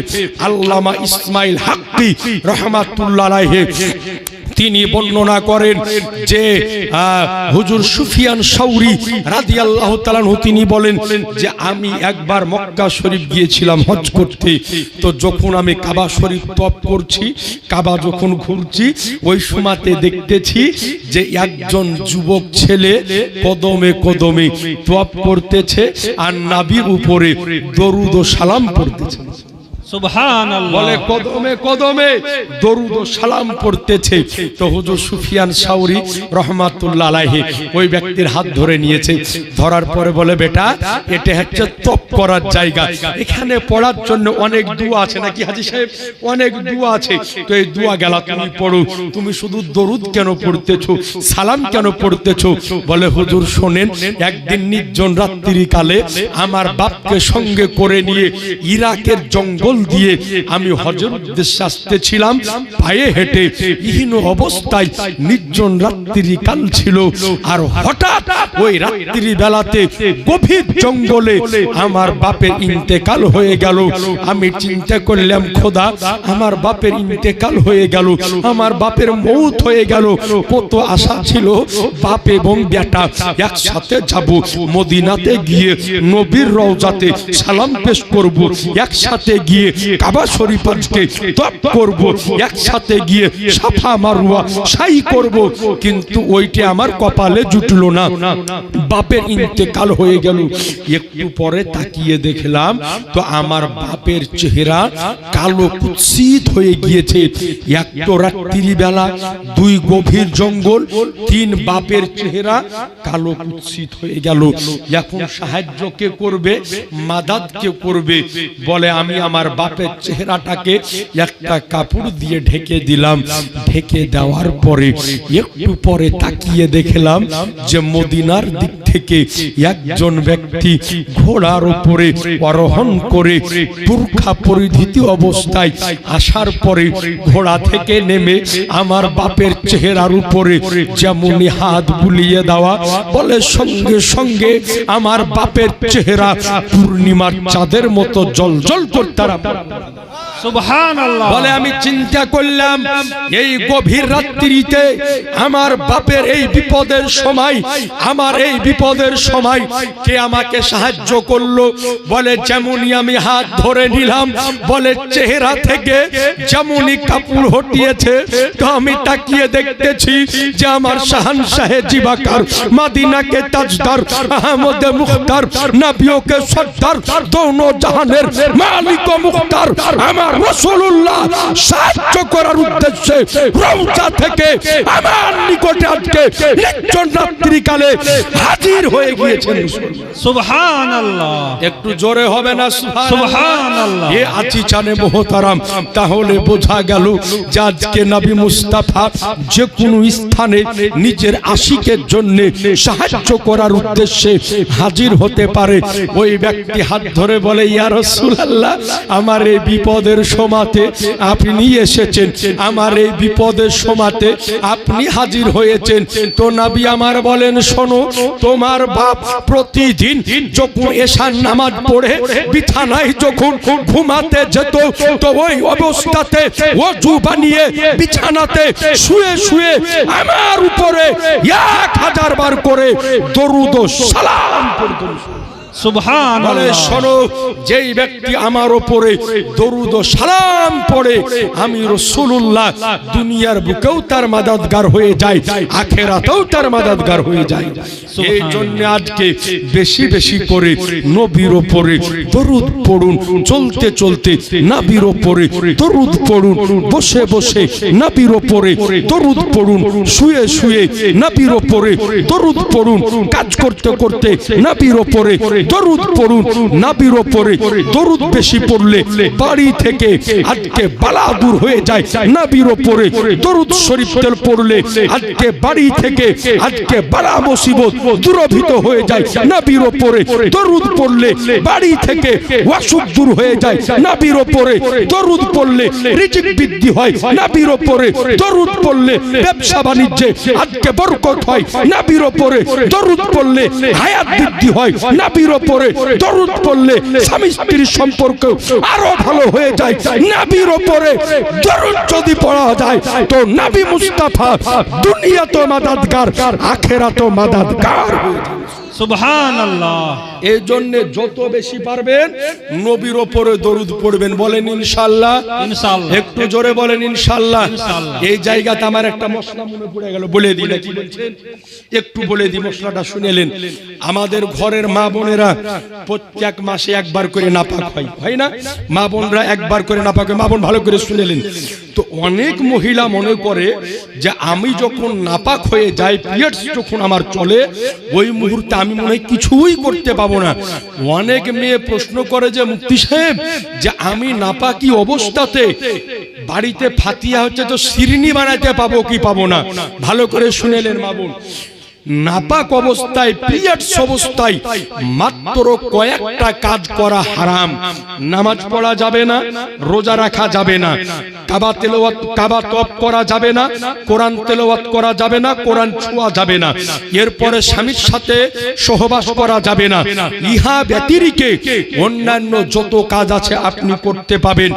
আল্লামা ইসমাইল হাক্কি রাহমাতুল্লাহ আলাইহি তিনি বর্ণনা করেন যে হুজুর সুফিয়ান সাউরি রাদিয়াল্লাহু তাআলা আনহু তিনি বলেন যে আমি একবার মক্কা শরীফ গিয়েছিলাম হজ করতে। তো যখন আমি কাবা শরীফ তওয়াফ করছি, কাবা যখন ঘুরছি, ওই সময়তে দেখতেছি যে একজন যুবক ছেলে কদমে কদমে তওয়াফ করতেছে আর নবীর উপরে দরুদ ও সালাম পড়তেছে। সুবহানাল্লাহ। বলে কদমে কদমে দরুদ ও সালাম পড়তেছে। তো হুজুর সুফিয়ান সাউরি রাহমাতুল্লাহ আলাইহি ওই ব্যক্তির হাত ধরে নিয়েছে, ধরার পরে বলে বেটা এটা হচ্ছে তওয়াফ করার জায়গা, এখানে পড়ার জন্য অনেক দোয়া আছে নাকি হাজী সাহেব, অনেক দোয়া আছে। তো এই দোয়া গেলা তুমি পড়ো, তুমি শুধু দরুদ কেন পড়তেছো, সালাম কেন পড়তেছো? বলে হুজুর শোনেন, একদিন নির্জন রাত্রি কালে আমার বাপকে সঙ্গে করে নিয়ে ইরাকের জঙ্গল দিয়ে আমি হজের উদ্দেশ্যে আসতেছিলাম, পায়ে হেঁটে ইহীন অবস্থায় নির্জন রাত্রি কাল ছিল। আর হঠাৎ ওই রাত্রি বেলাতে গভীর জঙ্গলে আমার বাপের ইন্তেকাল হয়ে গেল। আমি চিন্তা করলাম খোদা আমার বাপের ইন্তেকাল হয়ে গেল, আমার বাপের মৌত হয়ে গেল। কত আশা ছিল বাপ এবং বেটা একসাথে যাব, মদিনাতে গিয়ে নবীর রওজাতে সালাম পেশ করব, একসাথে গিয়ে কাবা শরীফ আজকে তওয়াফ করব, একসাথে গিয়ে সাফা মারওয়া সাই করব। কিন্তু ওইটা আমার কপালে জুটলো না, বাপের ইন্তেকাল হয়ে গেল। একটু পরে তাকিয়ে দেখলাম তো আমার বাপের চেহারা কালো কুৎসিত হয়ে গিয়েছে। এক তো রাত্রি বেলা, দুই গভীর জঙ্গল, তিন বাপের চেহারা কালো কুৎসিত হয়ে গেল। এখন সাহায্য কে করবে, মাদাদ কে করবে? বলে আমি আমার বাপের চেহারাটাকে একটা কাপড় দিয়ে ঢেকে দিলাম। ঢেকে দেওয়ার পরে একটু পরে তাকিয়ে দেখলাম যে মদিনার দিক থেকে থেকে একজন ব্যক্তি ঘোড়ার উপরে আরোহণ করে বুরখা পরিহিত অবস্থায় আসার পরে ঘোড়া থেকে নেমে আমার বাপের চেহারার উপরে যেমনি হাত বুলিয়ে দেওয়া, বলে সঙ্গে সঙ্গে আমার বাপের চেহারা পূর্ণিমার চাঁদের মতো জ্বলজ্বল করতে আরম্ভ। সুবহানাল্লাহ। বলে আমি চিন্তা করলাম এই গভীর রাত্রিতে আমার বাপের এই বিপদের সময়, আমার এই বিপদের সময় কে আমাকে সাহায্য করলো? বলে যেমনই আমি হাত ধরে নিলাম, বলে চেহারা থেকে যেমনই কাপড় হটিয়েছে, তো আমি তাকিয়ে দেখতেছি যে আমার শাহানশাহে জিবাকার, মাদিনাকে তাজদার, আহমদে মুখতার, নবিয়োকে সর্দার, দোনো জাহানের মালিক ও মুখতার আমার রাসূলুল্লাহ সাহায্য করার উদ্দেশ্যে রওজা থেকে আমার নিকটে আজকে নির্জন রাত্রিকালে হাজির হয়ে গিয়েছেন। সুবহানাল্লাহ। একটু জোরে হবে না সুবহানাল্লাহ। এ আছি চানে মোহতারাম। তাহলে বোঝা গেল যে আজকে নবী মুস্তাফা যে কোনো স্থানে নিজের আশিকের জন্য সাহায্য করার উদ্দেশ্যে হাজির হতে পারে। ওই ব্যক্তি হাত ধরে বলে, ইয়া রাসূলুল্লাহ, আমার এই বিপদের সময়তে আপনি এসেছেন, আমার এই বিপদের সময়তে আপনি হাজির হয়েছেন। তো নবী আমার বলেন, শোনো, তোমার বাপ প্রতিদিন যখন এশার নামাজ পড়ে বিছানায় যখন ঘুমাতে যেত, তো ওই অবস্থাতে ওযু বানিয়ে বিছানাতে শুয়ে শুয়ে আমার উপরে 1000 বার করে দরুদ ও সালাম পড়তো। সুবহানাল্লাহ। বলে শোনো, যেই ব্যক্তি আমার উপরে দরুদ ও সালাম পড়ে, আমি রাসূলুল্লাহ দুনিয়ার বুকেও তার মাদাদগার হয়ে যায়, আখিরাতেও তার মাদাদগার হয়ে যায়। এই জন্য আজকে বেশি বেশি করে নবীর উপরে দরুদ পড়ুন, চলতে চলতে নবীর উপরে দরুদ পড়ুন, বসে বসে নবীর উপরে দরুদ পড়ুন, শুয়ে শুয়ে নবীর উপরে দরুদ পড়ুন, কাজ করতে করতে নবীর উপরে দরুদ পড়ুন। নবীর উপরে দরুদ বেশি পড়লে বাড়ি থেকে আজকে বালা দূর হয়ে যায়। নবীর উপরে দরুদ শরীফ তেল পড়লে আজকে বাড়ি থেকে আজকে বালা মুসিবত দূরভূত হয়ে যায়। নবীর উপরে দরুদ পড়লে বাড়ি থেকে অসুখ দূর হয়ে যায়। নবীর উপরে দরুদ পড়লে রিজিক বৃদ্ধি হয়। নবীর উপরে দরুদ পড়লে ব্যবসা বাণিজ্যে আজকে বরকত হয়। নবীর উপরে দরুদ পড়লে হায়াত বৃদ্ধি হয়। নবীর উপরে দরুদ পড়লে স্বামী স্ত্রীর সম্পর্ক আরো ভালো হয়ে যায়। নবীর উপরে দরুদ যদি পড়া যায় তো নবী মুস্তাফা দুনিয়াতে মাদাদগার, আখিরাতে মাদাদগার হয়ে যায়। সুবহানাল্লাহ। এই জন্য যত বেশি পারবেন নবীর উপরে দরুদ পড়বেন। বলেন ইনশাআল্লাহ। ইনশাআল্লাহ। একটু জোরে বলেন ইনশাআল্লাহ। ইনশাআল্লাহ। এই জায়গাতে আমার একটা মশলা মনে পড়ে গেল, বলে দিলে কি বলছেন, একটু বলে দি, মশলাটা শুনেলেন। আমাদের ঘরের মা বোনেরা প্রত্যেক মাসে একবার করে নাপাক হয়, হয় না? মা বোনরা একবার করে নাপাক হয়। মা বোন ভালো করে শুনেলেন তো অনেক মহিলা মনে করে যে আমি যখন নাপাক হয়ে যাই, পিরিয়ডস যখন আমার চলে, ওই মুহূর্তে আমি মনে হয় কিছুই করতে পাবো না। অনেক মেয়ে প্রশ্ন করে যে মুফতি সাহেব, যে আমি নাপাকি অবস্থাতে বাড়িতে ফাতিয়া হচ্ছে, তো শিরনি বানাতে পাবো কি পাবো না? ভালো করে শুনেলেন মা বোন, নাপাক অবস্থায়, পিরিয়ডস অবস্থায় মাত্র কয়েকটা কাজ করা হারাম। নামাজ পড়া যাবে না, রোজা রাখা যাবে না, কাবা তওয়াফ করা যাবে না, কোরআন তেলাওয়াত করা যাবে না, কোরআন ছোঁয়া যাবে না, এরপরে স্বামীর সাথে সহবাস করা যাবে না। ইহা ব্যতিরিকে অন্যান্য যত কাজ আছে আপনি করতে পাবেন।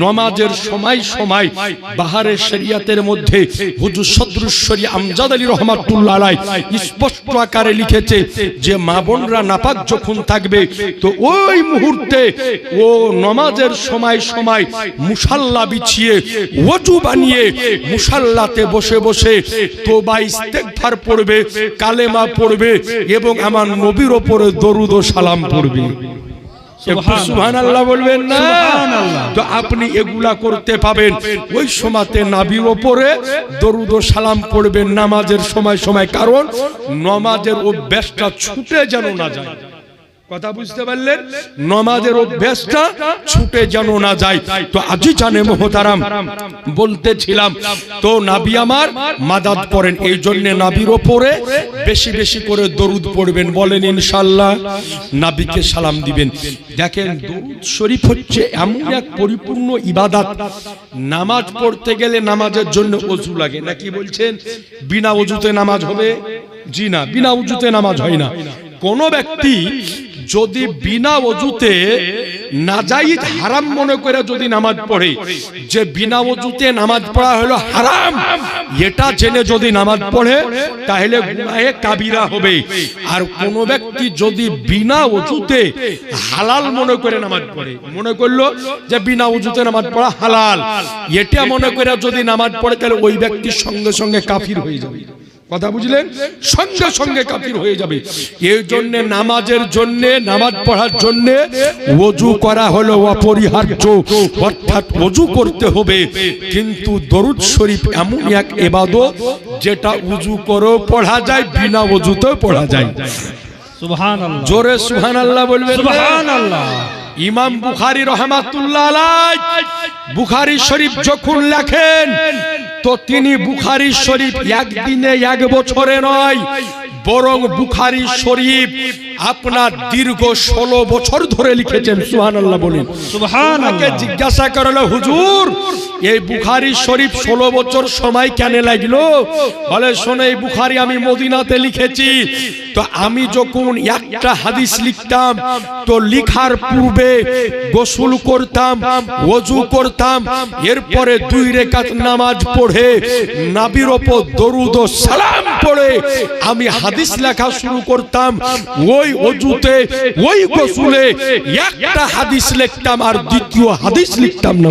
নামাজের সময় সময় বাহারের শরিয়াতের মধ্যে হুজুর সদরুশ্বরী আমজাদ আলী রহমাতুল্লাহ আলাইহি স্পষ্ট আকারে লিখেছে যে মা বোনরা নাপাক যখন থাকবে তো ওই মুহূর্তে ও নামাজের সময় সময় মুসাল্লা বিছিয়ে ওযু বানিয়ে মুসাল্লাতে বসে বসে তওবা ইস্তেগফার পড়বে, কালেমা পড়বে এবং আমার নবীর উপরে দরুদ ও সালাম পড়বে। সুবহানাল্লাহ বলবেন না? তো আপনি এগুলা করতে পাবেন। ওই সময়তে নবীর উপরে দরুদ ও সালাম পড়বেন নামাজের সময় সময়, কারণ নামাজের অভ্যাসটা ছুটে যেন না যায়। কথা বুঝতে পারলেন? নামাজের অভ্যাসটা ছুটে যেন না যায়। তো আজি জানে মোহতারাম বলতেছিলাম, তো নবী আমার মাদাদ করেন, এই জন্য নবীর ওপরে বেশি বেশি করে দরুদ পড়বেন, বলেন ইনশাআল্লাহ। নবীকে সালাম দিবেন। দেখেন, দরুদ শরীফ হচ্ছে এমন এক পরিপূর্ণ ইবাদত, নামাজ পড়তে গেলে নামাজের জন্য ওযু লাগে, নাকি বলছেন? বিনা ওযুতে নামাজ হবে? জি না, বিনা ওযুতে নামাজ হয় না। কোন ব্যক্তি যদি বিনা ওযুতে নাজায়েজ হারাম মনে করে যদি নামাজ পড়ে, যে বিনা ওযুতে নামাজ পড়া হলো হারাম, এটা জেনে যদি নামাজ পড়ে তাহলে গুনাহে কাবিরা হবে। আর কোন ব্যক্তি যদি বিনা ওযুতে হালাল মনে করে নামাজ পড়ে, মনে করলো যে বিনা ওযুতে নামাজ পড়া হালাল, এটা মনে করে যদি নামাজ পড়ে তাহলে ওই ব্যক্তির সঙ্গে সঙ্গে কাফির হয়ে যাবে। কথা বুঝলেন? সঙ্গে সঙ্গে কাফির হয়ে যাবে। এই জন্য নামাজের জন্য, নামাজ পড়ার জন্য ওযু করা হলো অপরিহার্য, অর্থাৎ ওযু করতে হবে। কিন্তু দরুদ শরীফ এমন এক ইবাদত যেটা ওযু করেও পড়া যায়, বিনা ওযুতেও পড়া যায়। সুবহানাল্লাহ, জোরে সুবহানাল্লাহ বলবেন। সুবহানাল্লাহ। ইমাম বুখারী রাহমাতুল্লাহ আলাইহি বুখারী শরীফ যখন লেখেন, তো তিনি বুখারী শরীফ একদিনে এক বছরে নয়, বরং বুখারী শরীফ আপনার দীর্ঘ 16 বছর ধরে লিখেছেন। সুবহানাল্লাহ বলেন। সুবহানাল্লাহ। জিজ্ঞাসা করলো, হুজুর এই বুখারী শরীফ 16 বছর সময় কেন লাগলো? বলে, শোনো, এই বুখারী আমি মদিনাতে লিখেছি। তো আমি যখন একটা হাদিস লিখতাম, তো লিখার পূর্বে গোসল করতাম, ওযু করতাম, এরপরে 2 রাকাত নামাজ পড়ে নবীর উপর দরুদ ও সালাম পড়ে আমি হাদিস লেখা শুরু করতাম। ওই ওযুতে, ওই গোসলে একটা হাদিস লিখতাম আর দ্বিতীয় হাদিস লিখতাম না।